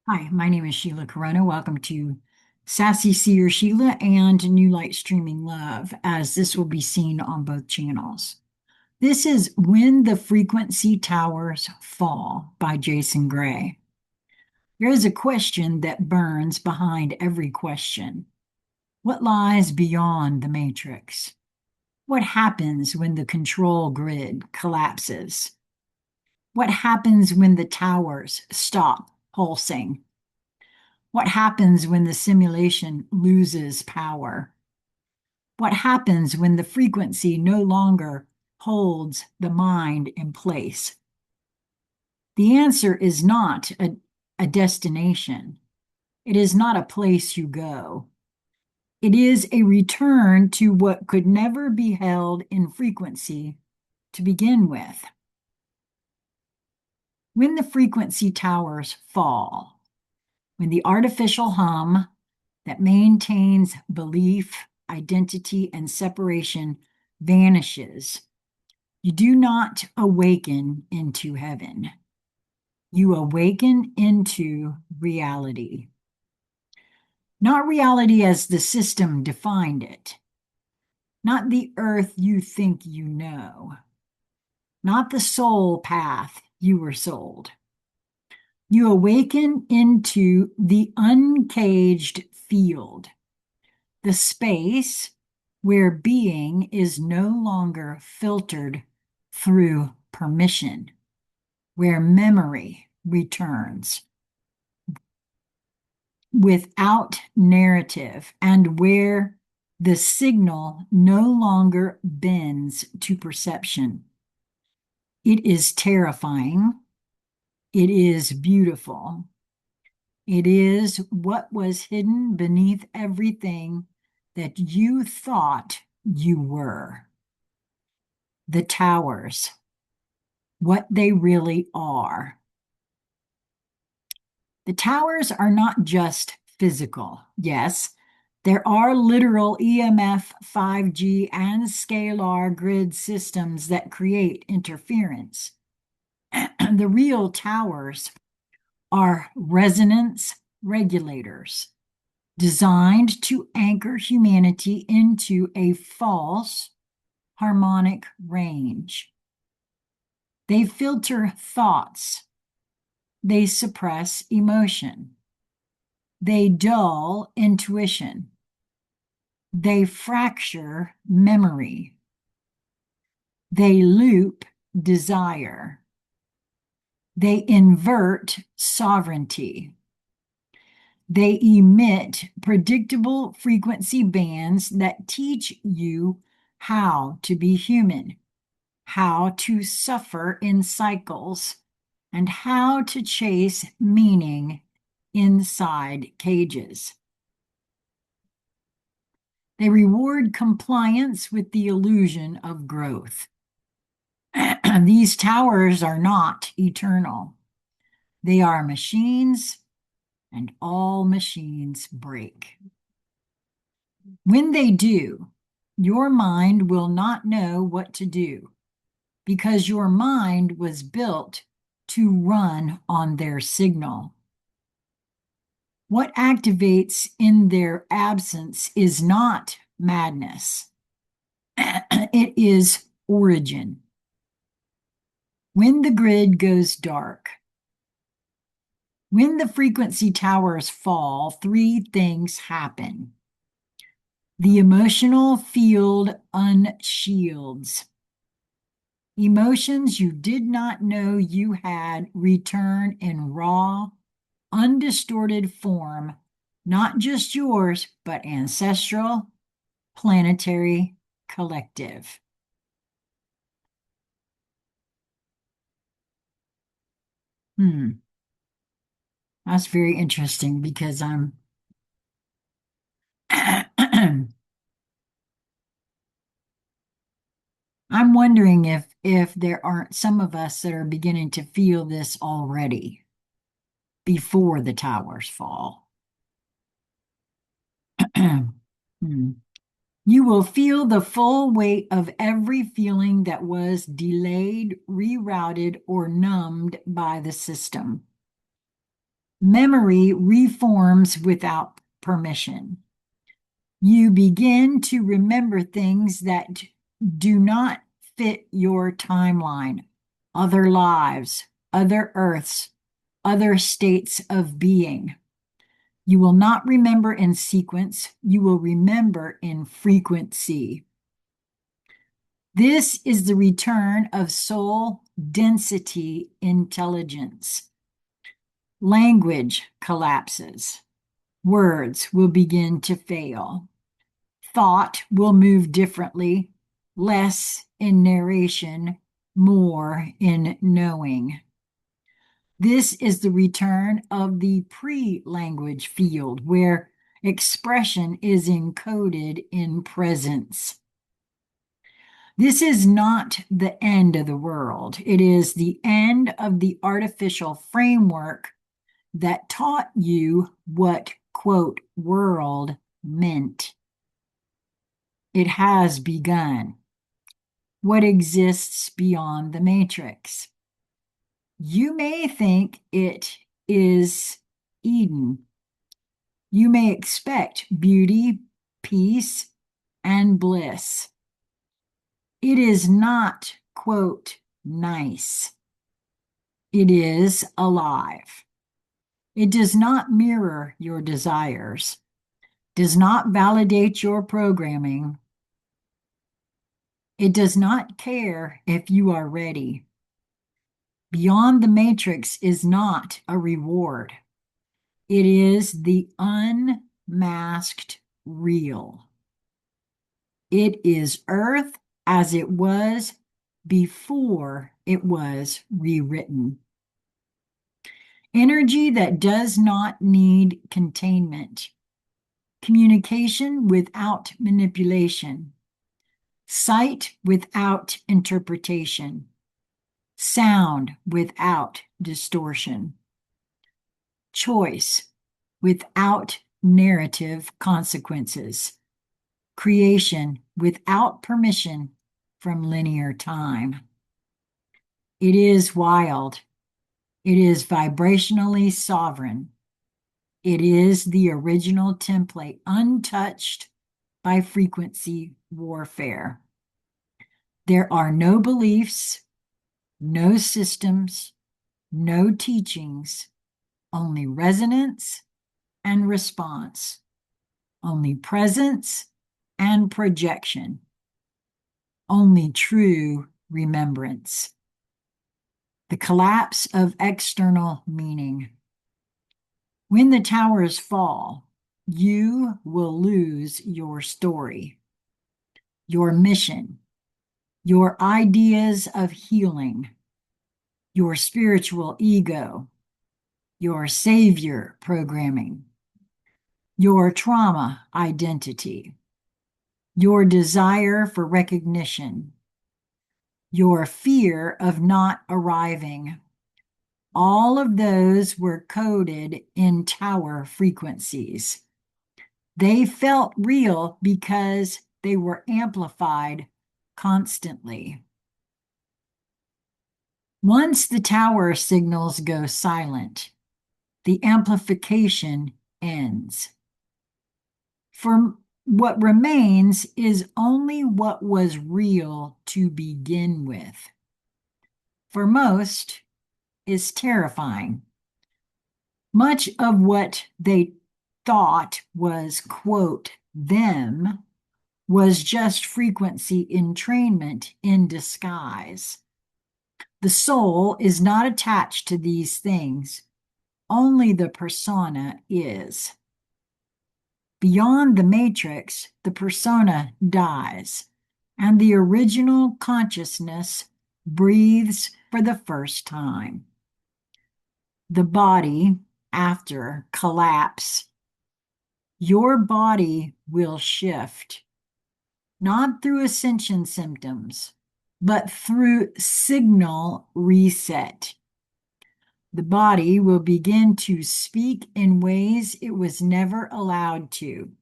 Hi, my name is Sheila Corona. Welcome to Sassy Seer Sheila and New Light Streaming Love, as this will be seen on both channels. This is When the Frequency Towers Fall by Jason Gray. There is a question that burns behind every question. What lies beyond the matrix? What happens when the control grid collapses? What happens when the towers stop pulsing? What happens when the simulation loses power? What happens when the frequency no longer holds the mind in place? The answer is not a destination. It is not a place you go. It is a return to what could never be held in frequency to begin with. When the frequency towers fall, when the artificial hum that maintains belief, identity, and separation vanishes, you do not awaken into heaven. You awaken into reality. Not reality as the system defined it, not the earth you think you know, not the soul path you were sold. You awaken into the uncaged field, the space where being is no longer filtered through permission, where memory returns without narrative, and where the signal no longer bends to perception. It is terrifying. It is beautiful. It is what was hidden beneath everything that you thought you were. The towers, what they really are. The towers are not just physical. Yes, there are literal EMF, 5G, and scalar grid systems that create interference. The real towers are resonance regulators designed to anchor humanity into a false harmonic range. They filter thoughts. They suppress emotion. They dull intuition. They fracture memory. They loop desire. They invert sovereignty. They emit predictable frequency bands that teach you how to be human, how to suffer in cycles, and how to chase meaning inside cages. They reward compliance with the illusion of growth. These towers are not eternal. They are machines, and all machines break. When they do, your mind will not know what to do because your mind was built to run on their signal. What activates in their absence is not madness. It is origin. When the grid goes dark, when the frequency towers fall, three things happen. The emotional field unshields. Emotions you did not know you had return in raw, undistorted form, not just yours, but ancestral, planetary, collective. That's very interesting because I'm wondering if there aren't some of us that are beginning to feel this already before the towers fall. Hmm. You will feel the full weight of every feeling that was delayed, rerouted, or numbed by the system. Memory reforms without permission. You begin to remember things that do not fit your timeline, other lives, other earths, other states of being. You will not remember in sequence, you will remember in frequency. This is the return of soul density intelligence. Language collapses. Words will begin to fail. Thought will move differently, less in narration, more in knowing. This is the return of the pre-language field where expression is encoded in presence. This is not the end of the world. It is the end of the artificial framework that taught you what, quote, world meant. It has begun. What exists beyond the matrix? You may think it is Eden. You may expect beauty, peace, and bliss. It is not, quote, nice. It is alive. It does not mirror your desires, does not validate your programming. It does not care if you are ready. Beyond the matrix is not a reward. It is the unmasked real. It is Earth as it was before it was rewritten. Energy that does not need containment. Communication without manipulation. Sight without interpretation. Sound without distortion. Choice without narrative consequences. Creation without permission from linear time. It is wild. It is vibrationally sovereign. It is the original template, untouched by frequency warfare. There are no beliefs, no systems, no teachings, only resonance and response, only presence and projection, only true remembrance. The collapse of external meaning. When the towers fall, you will lose your story, your mission, your ideas of healing, your spiritual ego, your savior programming, your trauma identity, your desire for recognition, your fear of not arriving. All of those were coded in tower frequencies. They felt real because they were amplified constantly. Once the tower signals go silent, the amplification ends. For what remains is only what was real to begin with. For most, is terrifying. Much of what they thought was, quote, them, was just frequency entrainment in disguise. The soul is not attached to these things. Only the persona is. Beyond the matrix, the persona dies, and the original consciousness breathes for the first time. The body after collapse. Your body will shift, not through ascension symptoms, but through signal reset. The body will begin to speak in ways it was never allowed to.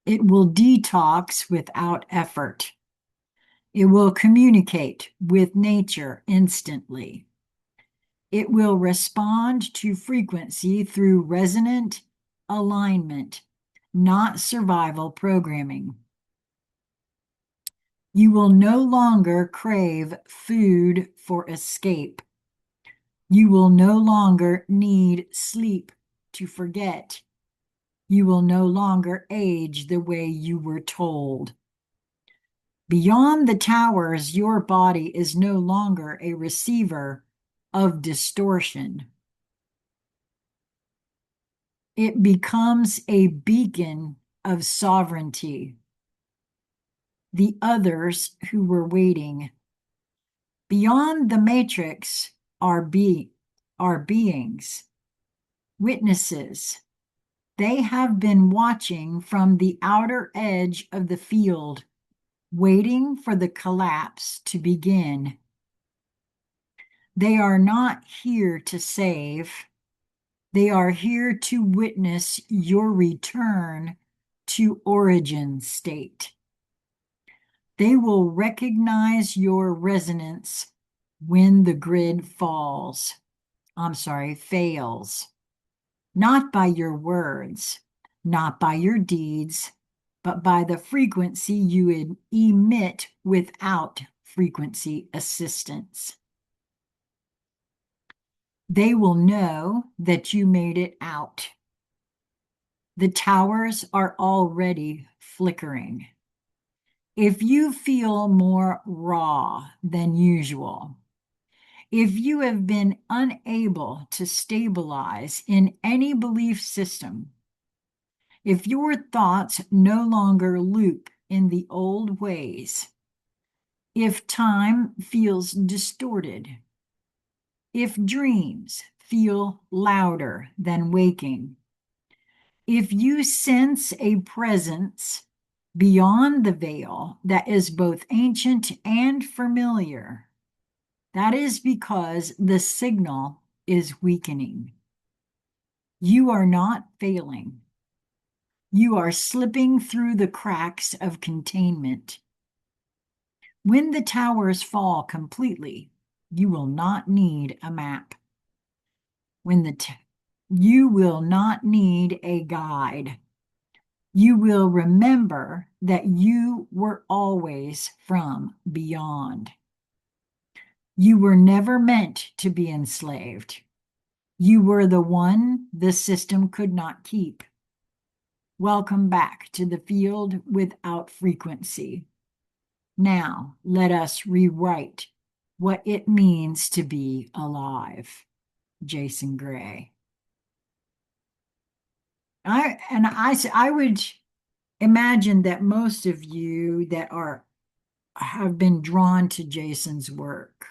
It will detox without effort. It will communicate with nature instantly. It will respond to frequency through resonant alignment, not survival programming. You will no longer crave food for escape. You will no longer need sleep to forget. You will no longer age the way you were told. Beyond the towers, your body is no longer a receiver of distortion. It becomes a beacon of sovereignty. The others who were waiting. Beyond the matrix are beings, witnesses. They have been watching from the outer edge of the field, waiting for the collapse to begin. They are not here to save. They are here to witness your return to origin state. They will recognize your resonance when the grid fails. Not by your words, not by your deeds, but by the frequency you emit without frequency assistance. They will know that you made it out. The towers are already flickering. If you feel more raw than usual, if you have been unable to stabilize in any belief system, if your thoughts no longer loop in the old ways, if time feels distorted, if dreams feel louder than waking, if you sense a presence beyond the veil that is both ancient and familiar, that is because the signal is weakening. You are not failing. You are slipping through the cracks of containment. When the towers fall completely, you will not need a map. You will not need a guide. You will remember that you were always from beyond. You were never meant to be enslaved. You were the one the system could not keep. Welcome back to the field without frequency. Now, let us rewrite what it means to be alive. Jason Gray. I would imagine that most of you that have been drawn to Jason's work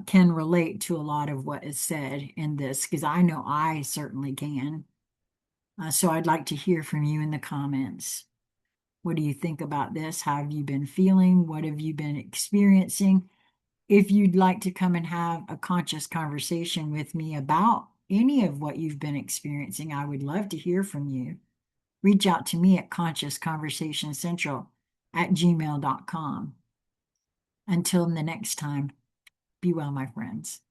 can relate to a lot of what is said in this, because I know I certainly can. So I'd like to hear from you in the comments. What do you think about this? How have you been feeling? What have you been experiencing? If you'd like to come and have a conscious conversation with me about any of what you've been experiencing, I would love to hear from you. Reach out to me at consciousconversationcentral@gmail.com. Until the next time, be well, my friends.